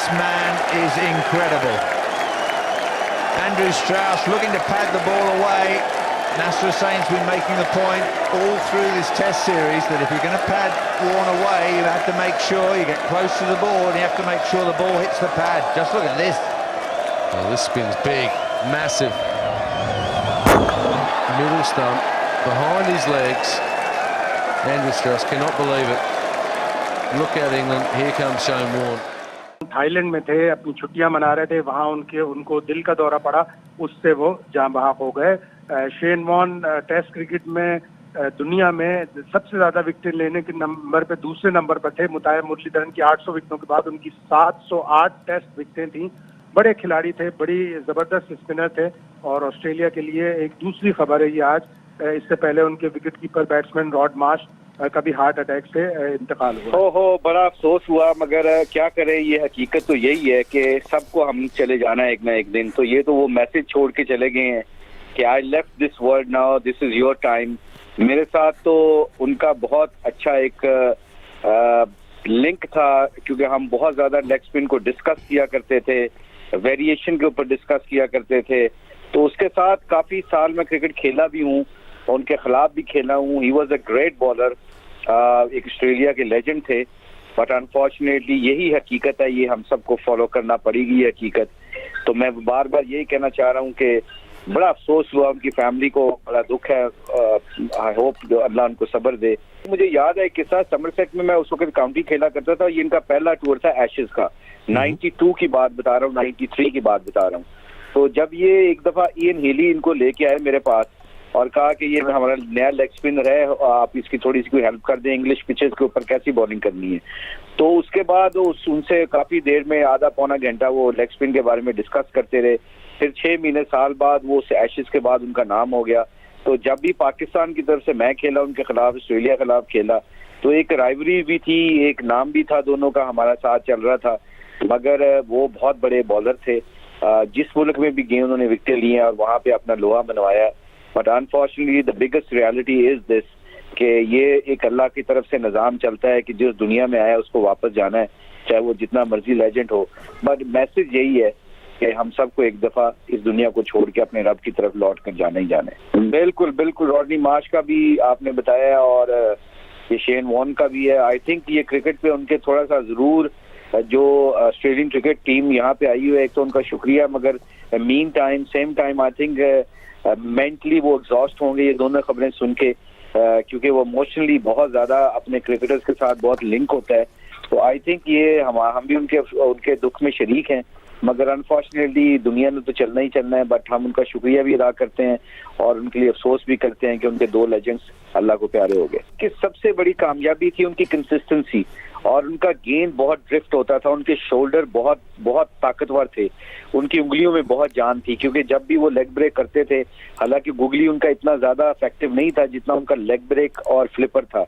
This man is incredible. Andrew Strauss looking to pad the ball away. Nasser Hussain's been making the point all through this test series that if you're going to pad Warne away, you have to make sure you get close to the ball and you have to make sure the ball hits the pad. Just look at this. Well, this spin's big, massive. Middle stump, behind his legs. Andrew Strauss cannot believe it. Look out, England. Here comes Shane Warne. Thailand में थे, अपनी छुट्टियां मना रहे थे, वहां उनको दिल का दौरा पड़ा, उससे वो जान बहक हो गए। शेन वॉर्न टेस्ट क्रिकेट में दुनिया में सबसे ज्यादा विकेट लेने के नंबर पे दूसरे नंबर पर थे। मुताहिर मुरलीधरन की 800 विकेटों के बाद उनकी 708 टेस्ट विकेटें थी। बड़े खिलाड़ी थे, बड़ी जबरदस्त स्पिनर थे और ऑस्ट्रेलिया के लिए एक दूसरी खबर है ये आज। इससे पहले उनके wicket keeper batsman rod Marsh कभी हार्ट अटैक से इंतकाल हुआ। हो बड़ा अफसोस हुआ, मगर क्या करें, ये हकीकत तो यही है कि सबको हम चले जाना है एक ना एक दिन। तो ये तो वो मैसेज छोड़ के चले गए हैं कि I left this world now, this is your time. मेरे साथ तो उनका बहुत अच्छा एक लिंक था, क्योंकि हम बहुत ज्यादा लेग स्पिन को डिस्कस किया करते थे, वेरिएशन के ऊपर डिस्कस किया करते थे। तो उसके साथ काफी साल में क्रिकेट खेला भी हूँ, उनके खिलाफ भी खेला हूँ। He was a great bowler, एक ऑस्ट्रेलिया के लेजेंड थे। बट अनफॉर्चुनेटली यही हकीकत है, ये हम सबको फॉलो करना पड़ेगी ये हकीकत। तो मैं बार बार यही कहना चाह रहा हूँ कि बड़ा अफसोस हुआ, उनकी फैमिली को बड़ा दुख है। आई होप अल्लाह उनको सब्र दे। मुझे याद है किस्सा, समरसेट में मैं उस वक्त काउंटी खेला करता था। ये इनका पहला टूर था एशेज का, 92 की बात बता रहा हूँ, 93 की बात बता रहा हूँ। तो जब ये एक दफा इयन हेली इनको लेके आए मेरे पास और कहा कि ये हमारा नया लेग स्पिनर है, आप इसकी थोड़ी सी कोई हेल्प कर दें, इंग्लिश पिचेस के ऊपर कैसी बॉलिंग करनी है। तो उसके बाद उनसे काफी देर में आधा पौना घंटा वो लेग स्पिन के बारे में डिस्कस करते रहे। फिर 6 महीने साल बाद वो एशेज के बाद उनका नाम हो गया। तो जब भी पाकिस्तान की तरफ से मैं खेला उनके खिलाफ, ऑस्ट्रेलिया के खिलाफ खेला, तो एक राइवरी भी थी, एक नाम भी था, दोनों का हमारा साथ चल रहा था। मगर वो बहुत बड़े बॉलर थे, जिस मुल्क में भी गए उन्होंने विकेट लिए और वहां पे अपना लोहा बनवाया। But unfortunately the biggest reality is this कि ये एक अल्लाह की तरफ से निज़ाम चलता है कि जिस दुनिया में आया उसको वापस जाना है, चाहे वो जितना मर्जी लेजेंड हो। बट मैसेज यही है कि हम सबको एक दफा इस दुनिया को छोड़ के अपने रब की तरफ लौट कर जाना ही जाना है। बिल्कुल बिल्कुल, रॉडनी मार्श का भी आपने बताया और ये शेन वॉर्न का भी है। आई थिंक ये क्रिकेट पे उनके थोड़ा सा जरूर, जो ऑस्ट्रेलियन क्रिकेट टीम यहाँ पे आई हुई है, एक तो उनका शुक्रिया, मगर mean time same time I think mentally वो एग्जॉस्ट होंगे ये दोनों खबरें सुन के, क्योंकि वो इमोशनली बहुत ज्यादा अपने क्रिकेटर्स के साथ बहुत लिंक होता है। तो आई थिंक ये हम भी उनके दुख में शरीक हैं। मगर अनफॉर्चुनेटली दुनिया में तो चलना ही चलना है। बट हम उनका शुक्रिया भी अदा करते हैं और उनके लिए अफसोस भी करते हैं कि उनके 2 लेजेंड्स अल्लाह को प्यारे हो गए। कि सबसे बड़ी कामयाबी थी उनकी कंसिस्टेंसी, और उनका गेंद बहुत ड्रिफ्ट होता था। उनके शोल्डर बहुत बहुत ताकतवर थे, उनकी उंगलियों में बहुत जान थी, क्योंकि जब भी वो लेग ब्रेक करते थे, हालांकि गुगली उनका इतना ज्यादा इफेक्टिव नहीं था जितना उनका लेग ब्रेक और फ्लिपर था।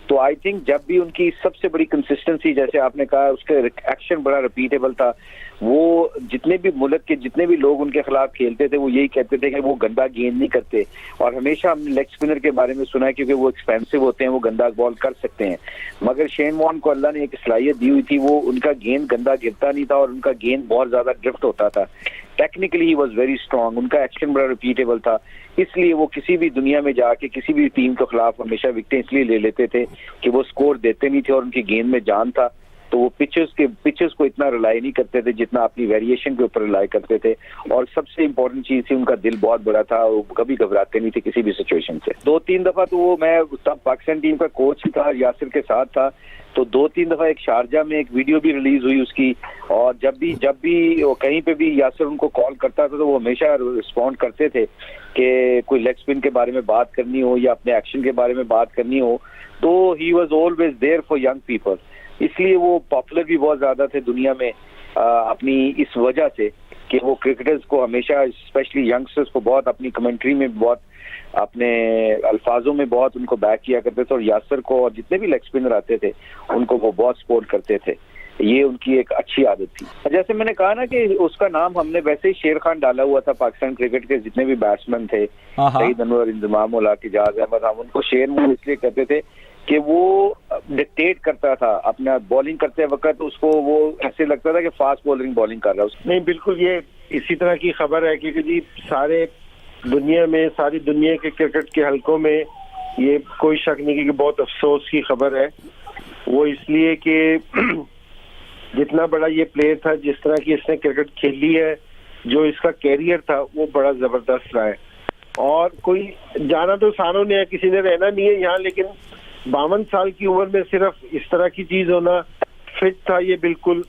तो आई थिंक जब भी उनकी सबसे बड़ी कंसिस्टेंसी, जैसे आपने कहा, उसके एक्शन बड़ा रिपीटेबल था। वो जितने भी मुल्क के जितने भी लोग उनके खिलाफ खेलते थे वो यही कहते थे कि वो गंदा गेंद नहीं करते। और हमेशा हमने लेग स्पिनर के बारे में सुना है क्योंकि वो एक्सपेंसिव होते हैं, वो गंदा बॉल कर सकते हैं। मगर शेन वॉर्न को अल्लाह ने एक सलाहियत दी हुई थी, वो उनका गेंद गंदा गिरता नहीं था और उनका गेंद बहुत ज्यादा ड्रिफ्ट होता था। Technically he was very strong, उनका एक्शन बड़ा रिपीटेबल था। इसलिए वो किसी भी दुनिया में जाके किसी भी टीम के खिलाफ हमेशा विकेटें इसलिए ले लेते थे कि वो स्कोर देते नहीं थे और उनकी गेंद में जान था। तो वो पिचेस को इतना रिलाई नहीं करते थे जितना अपनी वेरिएशन के ऊपर रिलाई करते थे। और सबसे इंपॉर्टेंट चीज थी, उनका दिल बहुत बड़ा था, वो कभी घबराते नहीं थे किसी भी सिचुएशन से। 2-3 दफा तो वो, मैं तब पाकिस्तान टीम का कोच था, यासिर के साथ था, तो 2-3 दफा एक शारजा में एक वीडियो भी रिलीज हुई उसकी। और जब भी वो कहीं पे भी यासिर उनको कॉल करता था तो वो हमेशा रिस्पॉन्ड करते थे कि कोई लेग स्पिन के बारे में बात करनी हो या अपने एक्शन के बारे में बात करनी हो, तो he was always there for young people. इसलिए वो पॉपुलर भी बहुत ज्यादा थे दुनिया में अपनी इस वजह से कि वो क्रिकेटर्स को हमेशा, स्पेशली यंगस्टर्स को, बहुत अपनी कमेंट्री में, बहुत अपने अल्फाजों में बहुत उनको बैक किया करते थे। और यासर को और जितने भी लेग स्पिनर आते थे उनको वो बहुत सपोर्ट करते थे। ये उनकी एक अच्छी आदत थी। जैसे मैंने कहा ना कि उसका नाम हमने वैसे ही शेर खान डाला हुआ था, पाकिस्तान क्रिकेट के जितने भी बैट्समैन थे, सईद अनवर, इंजमाम उल हक, इजाज अहमद, हम उनको शेर मोहन इसलिए कहते थे कि वो डिक्टेट करता था अपना बॉलिंग करते वक्त, उसको वो ऐसे लगता था कि फास्ट बॉलिंग कर रहा है। नहीं, बिल्कुल ये इसी तरह की खबर है क्योंकि जी सारी दुनिया के क्रिकेट के हलकों में ये कोई शक नहीं कि बहुत अफसोस की खबर है। वो इसलिए कि जितना बड़ा ये प्लेयर था, जिस तरह की इसने क्रिकेट खेली है, जो इसका कैरियर था वो बड़ा जबरदस्त रहा है। और कोई जाना तो सारों ने है, किसी ने रहना नहीं है यहाँ, लेकिन 52 साल की उम्र में सिर्फ इस तरह की चीज होना, फिट था ये बिल्कुल।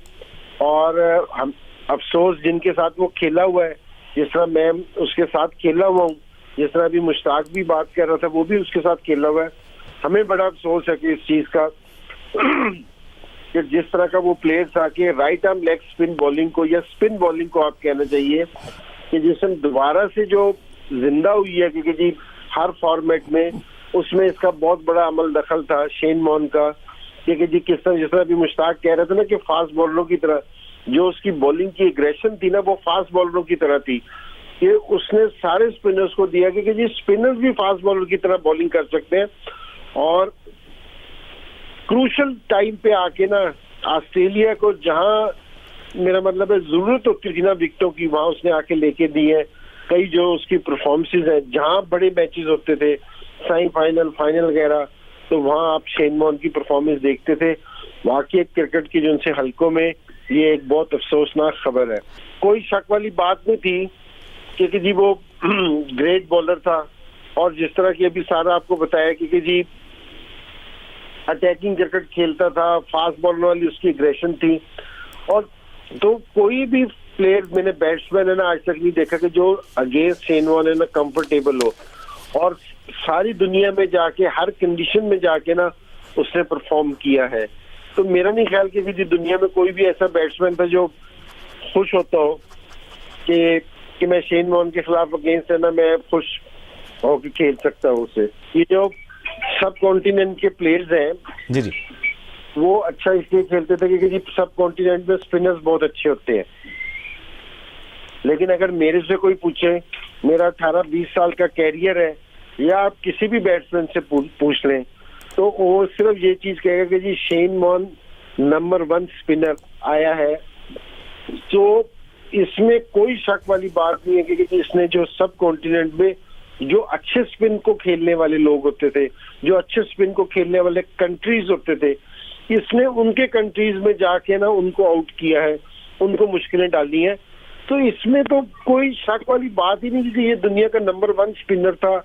और हम अफसोस जिनके साथ वो खेला हुआ है, जिस तरह मैं उसके साथ खेला हुआ हूँ, जिस तरह अभी मुश्ताक भी बात कर रहा था, वो भी उसके साथ खेला हुआ है। हमें बड़ा अफसोस है कि इस चीज का कि जिस तरह का वो प्लेयर था कि right arm leg spin bowling को, या स्पिन बॉलिंग को आप कहना चाहिए, कि जिसमें दोबारा से जो जिंदा हुई है, क्योंकि जी हर फॉर्मेट में उसमें इसका बहुत बड़ा अमल दखल था शेन वॉर्न का। क्योंकि जी जिस तरह अभी मुश्ताक कह रहे थे ना कि फास्ट बॉलरों की तरह जो उसकी बॉलिंग की एग्रेशन थी ना, वो फास्ट बॉलरों की तरह थी कि उसने सारे स्पिनर्स को दिया कि जी स्पिनर्स भी फास्ट बॉलर की तरह बॉलिंग कर सकते हैं। और क्रूशल टाइम पे आके ना ऑस्ट्रेलिया को, जहां मेरा मतलब है जरूरत होती थी ना विकेटों की, वहां उसने आके लेके दी है। कई जो उसकी परफॉर्मेंसेज है, जहां बड़े मैचेस होते थे, सेमीफाइनल, फाइनल वगैरह, तो वहां आप शेन वॉर्न की परफॉर्मेंस देखते थे। वाकई क्रिकेट की जो उनसे हलकों में ये एक बहुत अफसोसनाक खबर है। कोई शक वाली बात नहीं थी क्योंकि जी वो ग्रेट बॉलर था। और जिस तरह की अभी सारा आपको बताया कि जी अटैकिंग क्रिकेट खेलता था, फास्ट बॉलर वाली उसकी एग्रेशन थी। और तो कोई भी प्लेयर, मैंने बैट्समैन है ना आज तक नहीं देखा कि जो अगेंस्ट शेन वॉर्न है ना कंफर्टेबल हो, और सारी दुनिया में जाके हर कंडीशन में जाके ना उसने परफॉर्म किया है। तो मेरा नहीं ख्याल कि दुनिया में कोई भी ऐसा बैट्समैन था जो खुश होता हो कि मैं शेन वॉर्न के खिलाफ अगेंस्ट है ना, मैं खुश होकर खेल सकता हूँ उसे। ये जो सब कॉन्टिनेंट के प्लेयर्स हैं जी, वो अच्छा इसलिए खेलते थे क्योंकि जी सब कॉन्टिनेंट में स्पिनर्स बहुत अच्छे होते हैं। लेकिन अगर मेरे से कोई पूछे, मेरा 18-20 साल का कैरियर है, या आप किसी भी बैट्समैन से पूछ लें, तो वो सिर्फ ये चीज कहेगा कि जी शेन वॉर्न नंबर 1 स्पिनर आया है। तो इसमें कोई शक वाली बात नहीं है कि इसने जो सब कॉन्टिनेंट में जो अच्छे स्पिन को खेलने वाले लोग होते थे, जो अच्छे स्पिन को खेलने वाले कंट्रीज होते थे, इसने उनके कंट्रीज में जाके ना उनको आउट किया है, उनको मुश्किलें डाली हैं। तो इसमें तो कोई शक वाली बात ही नहीं कि ये दुनिया का नंबर 1 स्पिनर था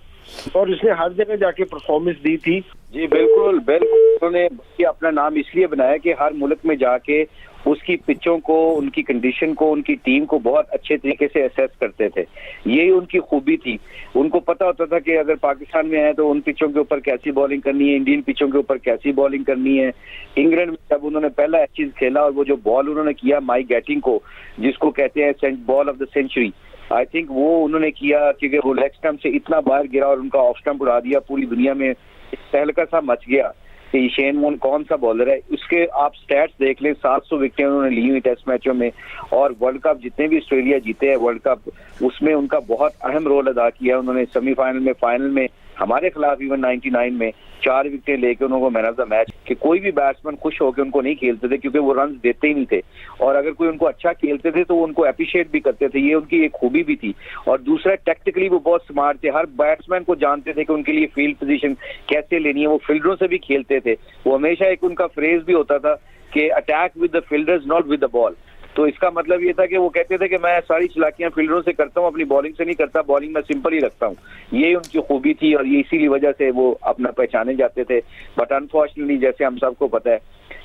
और इसने हर जगह जाके परफॉर्मेंस दी थी। जी बिल्कुल बिल्कुल, उन्होंने अपना नाम इसलिए बनाया कि हर मुल्क में जाके उसकी पिचों को, उनकी कंडीशन को, उनकी टीम को बहुत अच्छे तरीके से असेस करते थे। यही उनकी खूबी थी। उनको पता होता था कि अगर पाकिस्तान में है तो उन पिचों के ऊपर कैसी बॉलिंग करनी है, इंडियन पिचों के ऊपर कैसी बॉलिंग करनी है। इंग्लैंड में जब उन्होंने पहला एशेज खेला और वो जो बॉल उन्होंने किया माइक गैटिंग को, जिसको कहते हैं ball of the century, I think वो उन्होंने किया क्योंकि वो लेग स्टंप से इतना बाहर गिरा और उनका ऑफ स्टंप उड़ा दिया। पूरी दुनिया में तहलका सा मच गया कि शेन वॉर्न कौन सा बॉलर है। उसके आप स्टैट्स देख लें, 700 विकेटें उन्होंने ली हुई टेस्ट मैचों में, और वर्ल्ड कप जितने भी ऑस्ट्रेलिया जीते हैं वर्ल्ड कप, उसमें उनका बहुत अहम रोल अदा किया। उन्होंने सेमीफाइनल में, फाइनल में हमारे खिलाफ इवन 99 में 4 विकेटें लेके उनको मैन ऑफ द मैच, कि कोई भी बैट्समैन खुश होकर उनको नहीं खेलते थे क्योंकि वो रन देते ही नहीं थे, और अगर कोई उनको अच्छा खेलते थे तो वो उनको अप्रिशिएट भी करते थे। ये उनकी एक खूबी भी थी। और दूसरा, टैक्टिकली वो बहुत स्मार्ट थे। हर बैट्समैन को जानते थे कि उनके लिए फील्ड पोजीशन कैसे लेनी है। वो फील्डरों से भी खेलते थे। वो हमेशा एक उनका फ्रेज भी होता था कि attack with the fielders not with the ball. तो इसका मतलब ये था कि वो कहते थे कि मैं सारी चालाकियां फील्डरों से करता हूं, अपनी बॉलिंग से नहीं करता, बॉलिंग में सिंपल ही रखता हूं। ये उनकी खूबी थी और ये इसीलिए वजह से वो अपना पहचाने जाते थे। बट अनफॉर्चुनेटली, जैसे हम सबको पता है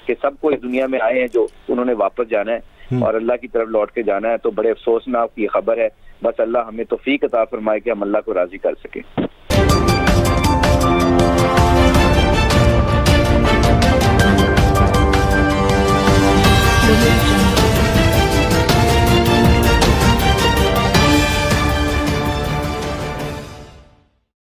कि सबको इस दुनिया में आए हैं जो उन्होंने वापस जाना है और अल्लाह की तरफ लौट के जाना है। तो बड़े अफसोसनाक ये खबर है। बस अल्लाह हमें तौफीक अता फरमाए कि हम अल्लाह को राजी कर सके।